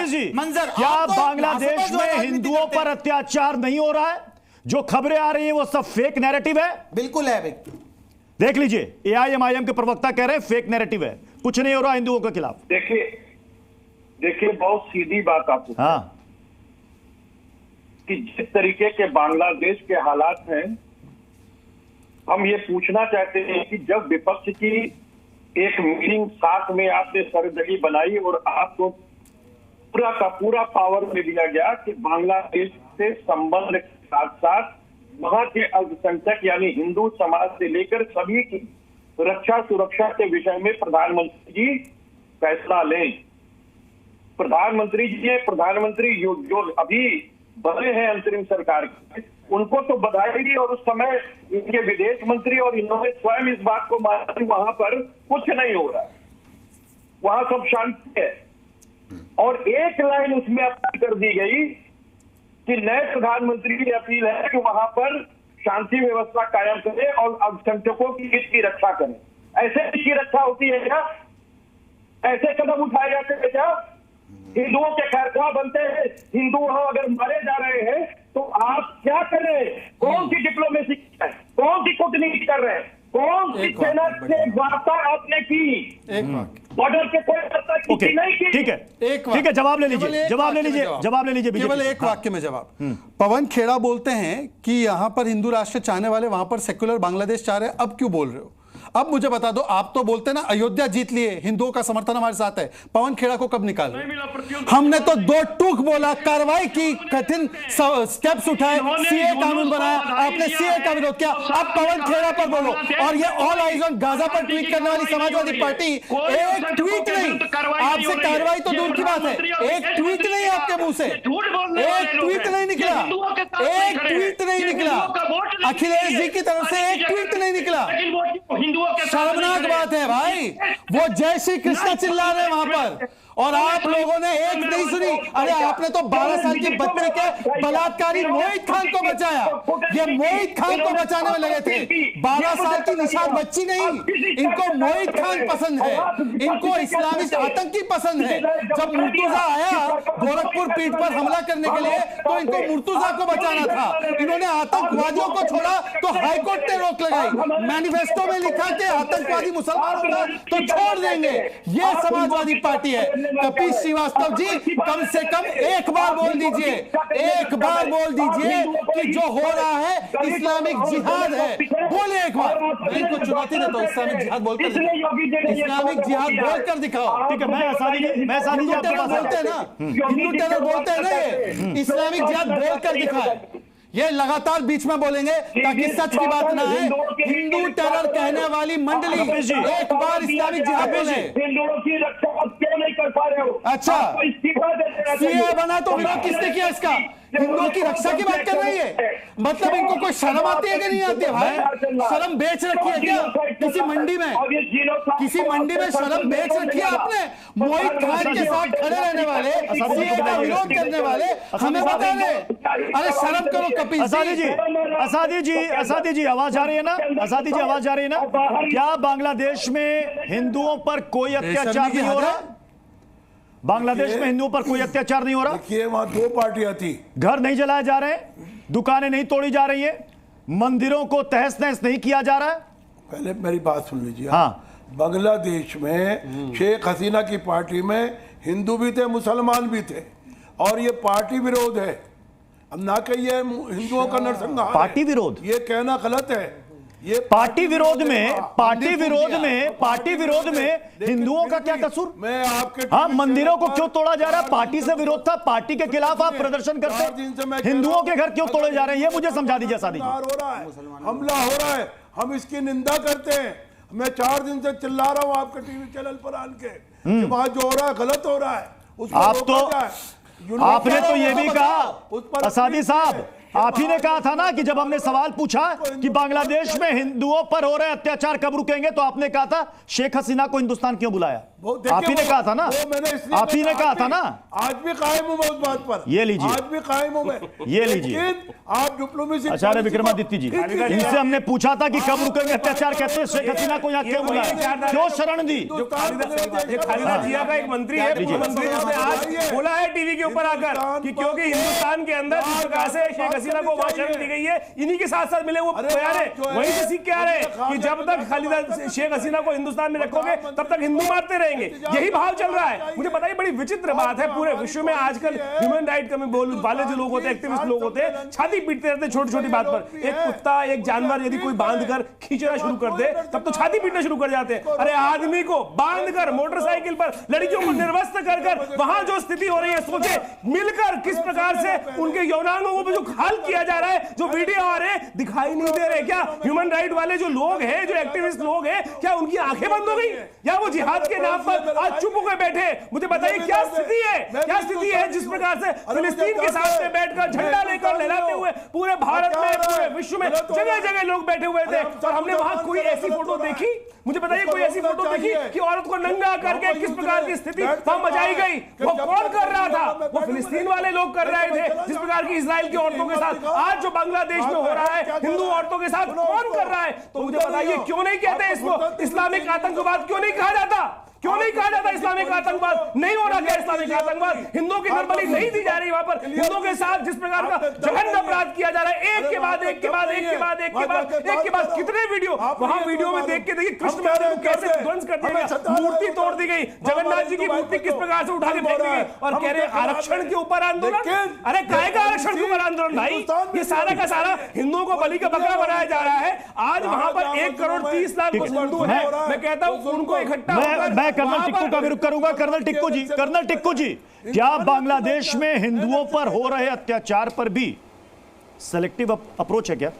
कपीस जी, मंजर। क्या बांग्लादेश में हिंदुओं पर अत्याचार नहीं हो रहा है? जो खबरें आ रही हैं वो सब फेक नैरेटिव है। बिल्कुल है भाई, देख लीजिए, एआईएमआईएम के प्रवक्ता कह रहे हैं फेक नैरेटिव है, कुछ नहीं हो रहा हिंदुओं के खिलाफ। देखिए बहुत सीधी बात आपको, हाँ, कि जिस तरीके के बांग्लादेश के हालात हैं, हम ये पूछना चाहते हैं कि जब विपक्ष की एक मीटिंग साथ में आपने सर्वदलीय बनाई और आपको पूरा का पूरा पावर में दिया गया कि बांग्लादेश से संबंध के साथ साथ वहां के अल्पसंख्यक यानी हिंदू समाज से लेकर सभी की रक्षा सुरक्षा के विषय में प्रधानमंत्री जी फैसला लें। प्रधानमंत्री जो अभी बने हैं अंतरिम सरकार के, उनको तो बधाई दी और उस समय इनके विदेश मंत्री और इन्होंने स्वयं इस बात को माना कि वहां पर कुछ नहीं हो रहा, वहां सब शांति है। और एक लाइन उसमें अपील कर दी गई कि नए प्रधानमंत्री की अपील है कि वहां पर शांति व्यवस्था कायम करें और अल्पसंख्यकों की हित की रक्षा करें। ऐसे हित की रक्षा होती है क्या? ऐसे कदम उठाए जाते हैं क्या? हिंदुओं के खैरख्वाह बनते हैं, हिंदू वहां अगर मारे जा रहे हैं तो आप क्या कर रहे हैं? कौन सी डिप्लोमेसी है? कौन सी कूटनीति कर रहे हैं? कौन सी सेना से वार्ता आपने की? बॉर्डर के कोई वार्ता की नहीं की? ठीक है, जवाब ले लीजिए, जवाब ले लीजिए। केवल एक वाक्य में जवाब। पवन खेड़ा बोलते हैं कि यहां पर हिंदू राष्ट्र चाहने वाले वहां पर सेक्युलर बांग्लादेश चाह रहे हैं, अब क्यों बोल रहे हो? अब मुझे बता दो, आप तो बोलते ना अयोध्या जीत लिए, हिंदुओं का समर्थन हमारे साथ है, पवन खेड़ा को कब निकाल? हमने तो दो टूक बोला, कार्रवाई की, कठिन स्टेप्स उठाए, सीए कानून बनाया, आपने सीए का विरोध किया, अब पवन खेड़ा पर बोलो। और ये ऑल आइज ऑन गाजा पर ट्वीट करने वाली समाजवादी पार्टी, एक ट्वीट नहीं, आपसे कार्रवाई तो दूर की बात है, एक ट्वीट नहीं आपके मुंह से, एक ट्वीट नहीं निकला, एक ट्वीट नहीं निकला, अखिलेश जी की तरफ से एक ट्वीट नहीं निकला। शर्मनाक बात है भाई, वो जय श्री कृष्ण चिल्ला रहे हैं वहां पर और आप लोगों ने एक नहीं सुनी। अरे आपने तो 12 साल के बच्चे के बलात्कारी मोहित खान को बचाया, ये मोहित खान को बचाने में लगे थे। 12 साल की निशाद बच्ची नहीं, इनको मोहित खान पसंद है, इनको इस्लामिस्ट आतंकी पसंद है। जब मुर्तुजा आया गोरखपुर पीठ पर हमला करने के लिए तो इनको मुर्तुजा को बचाना था, इन्होंने आतंकवादियों को छोड़ा तो हाईकोर्ट ने रोक लगाई। मैनिफेस्टो में लिखा कि आतंकवादी मुसलमान होगा तो छोड़ देंगे, ये समाजवादी पार्टी है। कपीस श्रीवास्तव जी, कम से कम एक बार बोल दीजिए, एक बार बोल दीजिए कि जो हो रहा है इस्लामिक जिहाद है, बोले एक बार। मैं इनको चुनौती देता हूं, इस्लामिक जिहाद बोलकर दिखाओ, इस्लामिक जिहाद बोलकर दिखाओ। ठीक है, मैं आसानी जी आपके पास बोलते हैं ना, हिंदू टेरर बोलते हैं ना, ये इस्लामिक जिहाद बोलकर दिखाए। ये लगातार बीच में बोलेंगे ताकि सच की बात ना है। हिंदू टेरर कहने वाली मंडली एक बार इस्लामिक जिहाद बोले। हिंदुओं की रक्षा क्यों नहीं कर पा रहे हो? अच्छा, सीए बना तो विरोध किसने किया इसका? हिंदुओं की रक्षा की बात कर रही है, मतलब इनको कोई शर्म आती है कि नहीं आती है भाई? शर्म बेच रखी है क्या किसी मंडी में? किसी मंडी में शर्म बेच रखी है आपने? मोहित खान के साथ खड़े रहने वाले, सीए का विरोध करने वाले हमें बता रहे, अरे शर्म करो कपिल। असादी जी आवाज आ रही है ना? असादी जी आवाज आ रही है ना? क्या बांग्लादेश में हिंदुओं पर कोई अत्याचार नहीं हो रहा? बांग्लादेश में हिंदुओं पर कोई अत्याचार नहीं हो रहा? देखिए वहां दो पार्टियां थी, घर नहीं जलाए जा रहे, दुकानें नहीं तोड़ी जा रही है, मंदिरों को तहस नहस नहीं किया जा रहा है। पहले मेरी बात सुन लीजिए। हाँ, बांग्लादेश में शेख हसीना की पार्टी में हिंदू भी थे, मुसलमान भी थे, और ये पार्टी विरोध है। अब ना कहिए हिंदुओं का नरसंहार, पार्टी विरोध ये कहना गलत है। ये पार्टी विरोध में हिंदुओं का क्या कसूर? मैं आपके हाँ, मंदिरों को क्यों तोड़ा जा रहा है? पार्टी से विरोध था, पार्टी के खिलाफ आप प्रदर्शन करते हैं, हिंदुओं के घर क्यों तोड़े जा रहे हैं? ये मुझे समझा दीजिए। शादी हो रहा है, हमला हो रहा है, हम इसकी निंदा करते हैं। मैं 4 दिन से चिल्ला रहा हूँ आपके टीवी चैनल पर आन के, वहां जो हो रहा है गलत हो रहा है। आप तो आपने तो ये भी कहा असादी साहब आप ही ने कहा था ना कि जब हमने सवाल पूछा कि बांग्लादेश में हिंदुओं पर हो रहे अत्याचार कब रुकेंगे, तो आपने कहा था शेख हसीना को हिंदुस्तान क्यों बुलाया? आप ही ने कहा था ना, आप ही ने कहा था ना। आज भी कायम हूं मैं उस बात पर, ये लीजिए, आज भी कायम हूं मैं। ये लीजिए, आप डिप्लोमेसी आचार्य विक्रमादित्य जी, इनसे हमने पूछा था कि कब रुकेंगे अत्याचार, कहते हैं शेख हसीना को यहाँ क्यों बुलाया, क्यों शरण दी? खालिदा जिया का एक मंत्री है, मंत्री ने आज बोला है टीवी के ऊपर आकर कि क्योंकि हिंदुस्तान के अंदर जिस प्रकार से शेख हसीना को वहां शरण दी गई है, इन्हीं के साथ साथ मिले वो बयान है, वहीं से सीख के आ रहे हैं कि जब तक खालिदा शेख हसीना को हिंदुस्तान में रखोगे तब तक हिंदू मारते रहेंगे। यही भाव चल रहा है। मुझे बताइए, बड़ी विचित्र बात है, पूरे विश्व में आजकल ह्यूमन राइट का बोल वाले जो लोग होते हैं, एक्टिविस्ट लोग होते हैं, छाती पीटते रहते हैं छोटी छोटी बात पर। एक कुत्ता, एक जानवर यदि कोई बांध कर खींचना शुरू कर दे तब तो छाती पीटना शुरू कर जाते हैं। अरे आदमी को बांध कर मोटरसाइकिल पर लड़कियों को निर्वस्त्र कर कर वहां जो स्थिति हो रही है, सोचे मिलकर किस प्रकार से उनके यौनांगों को जो हाल किया जा रहा है, जो वीडियो आ रहे हैं, दिखाई नहीं दे रहे क्या? ह्यूमन राइट वाले जो लोग हैं, जो एक्टिविस्ट लोग हैं, क्या उनकी आंखें बंद हो गई या वो जिहाद के नाम पर आज चुप होकर बैठे? मुझे बताइए क्या स्थिति है, क्या स्थिति है जिस प्रकार से फिलिस्तीन के साथ में बैठकर झंडा लेकर लहराते हुए पूरे भारत में, पूरे विश्व में जगह जगह लोग बैठे हुए थे, और हमने वहां कोई ऐसी फोटो देखी? मुझे बताइए, कोई ऐसी फोटो देखी कि औरत को नंगा करके किस प्रकार की स्थिति वहां मचाई गई? वो कौन कर रहा था? वो फिलिस्तीन वाले लोग कर रहे थे, जिस प्रकार की इजराइल की औरतों के साथ आज जो बांग्लादेश में हो रहा है, हिंदू औरतों के साथ कौन कर रहा है? तो मुझे बताइए, क्यों नहीं कहते इसको इस्लामिक आतंकवाद? क्यों नहीं कहा जाता? क्यों नहीं कहा जाता इस्लामिक आतंकवाद? नहीं हो रहा क्या इस्लामिक आतंकवाद? हिंदुओं की नरबली नहीं दी जा रही वहां पर, हिंदुओं के साथ जिस प्रकार का जघन्य अपराध किया जा रहा है, एक के बाद एक के बाद एक के बाद एक के बाद एक के बाद कितने वीडियो वहां वीडियो में देख के देखिए, कृष्ण मंदिर को कैसे ध्वंस कर दिया गया, मूर्ति तोड़ दी गई, जगन्नाथ जी की मूर्ति किस प्रकार से उठा के फेंक दी गई, और कह रहे आरक्षण के ऊपर आंदोलन। अरे काहे का आरक्षण के ऊपर आंदोलन भाई? ये सारा का सारा हिंदुओं को बलि का बकरा बनाया जा रहा है। आज वहां पर 1 करोड़ 30 लाख हिंदू है, मैं कहता हूं उनको इकट्ठा मैं कर्नल टिक्कू का विरोध करूंगा। कर्नल टिक्कू जी, कर्नल टिक्कू जी, क्या बांग्लादेश में हिंदुओं पर हो रहे अत्याचार पर भी सेलेक्टिव अप्रोच है क्या?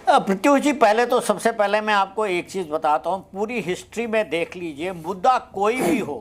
प्रत्युष जी, पहले तो सबसे पहले मैं आपको एक चीज बताता हूं, पूरी हिस्ट्री में देख लीजिए, मुद्दा कोई भी हो,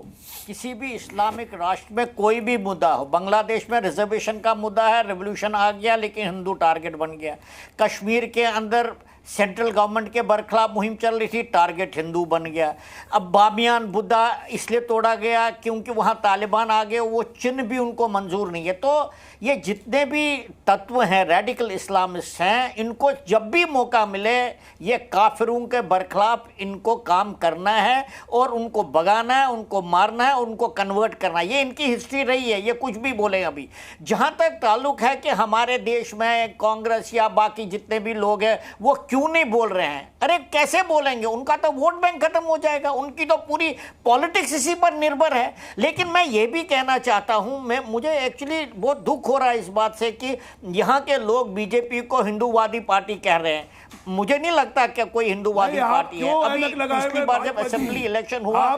किसी भी इस्लामिक राष्ट्र में कोई भी मुद्दा हो, बांग्लादेश में रिजर्वेशन का मुद्दा है, रिवोल्यूशन आ गया लेकिन हिंदू टारगेट बन गया। कश्मीर के अंदर सेंट्रल गवर्नमेंट के बरखिलाफ मुहिम चल रही थी, टारगेट हिंदू बन गया। अब बामियान बुद्धा इसलिए तोड़ा गया क्योंकि वहाँ तालिबान आ गए, वो चिन्ह भी उनको मंजूर नहीं है। तो ये जितने भी तत्व हैं, रेडिकल इस्लामिस्ट हैं, इनको जब भी मौका मिले ये काफिरों के बरखिलाफ इनको काम करना है और उनको भगाना है, उनको मारना है, उनको कन्वर्ट करना है। ये इनकी हिस्ट्री रही है, ये कुछ भी बोले। अभी जहाँ तक ताल्लुक है कि हमारे देश में कांग्रेस या बाकी जितने भी लोग हैं वो क्यों नहीं बोल रहे हैं, अरे कैसे बोलेंगे? उनका तो वोट बैंक खत्म हो जाएगा, उनकी तो पूरी पॉलिटिक्स इसी पर निर्भर है। लेकिन मैं ये भी कहना चाहता हूं, मुझे एक्चुअली बहुत दुख हो रहा है इस बात से कि यहाँ के लोग बीजेपी को हिंदुवादी पार्टी कह रहे हैं। मुझे नहीं लगता कि कोई हिंदुवादी पार्टी है। अभी पिछली बार जब असेंबली इलेक्शन हुआ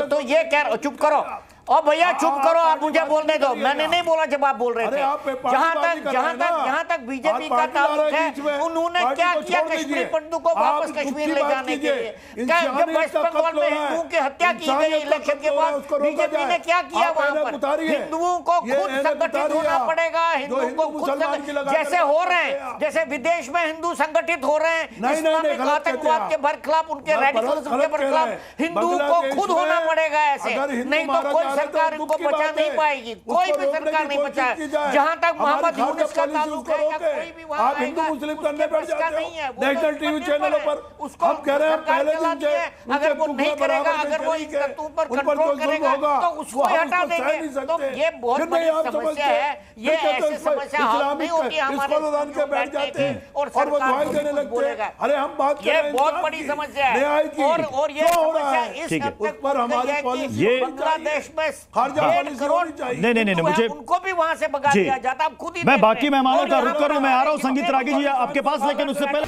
तो ये कह, चुप करो और भैया चुप करो, आप मुझे बोलने दो, मैंने नहीं बोला जब आप बोल रहे थे। जहां तक बीजेपी का ताल्लुक है, उन्होंने क्या किया कश्मीर पंडितों को वापस कश्मीर ले जाने के लिए? जब वेस्ट बंगाल में हिंदुओं की हत्या की गई इलेक्शन के बाद, बीजेपी ने क्या किया वहां पर? हिंदुओं को खुद संगठित होना पड़ेगा, हिंदुओं को खुद जैसे हो रहे हैं, जैसे विदेश में हिंदू संगठित हो रहे हैं इस्लामिक आतंकवाद के खिलाफ, उनके रेडिकलिज्म के खिलाफ, हिंदुओं को खुद होना पड़ेगा ऐसे, नहीं तो कोई सरकार इनको बचा नहीं पाएगी, कोई भी सरकार नहीं बचाए। जहां तक मोहम्मद यूनुस का ताल्लुक है या कोई भी वहां आप हिंदू मुस्लिम करने बैठ जाते हो नेशनल टीवी चैनलों पर, उसको हम कह रहे हैं पहले दिन से अगर वो नहीं करेगा, अगर वो इस तत्व पर कंट्रोल करेगा तो उसको हटा देंगे। तो ये बहुत बड़ी समस्या है, ये ऐसी समस्या हल नहीं होती हमारे बैठ जाते और सरकार देने लगेगा। अरे हम बात ये बहुत बड़ी समस्या है और ये समस्या इस हद तक बांग्लादेश में नहीं, मुझे उनको भी वहां से भगा दिया जाता। आप खुद ही मैं बाकी मेहमानों का रुक कर हूं, मैं आ रहा हूं संगीत रागी जी आपके पास, लेकिन उससे पहले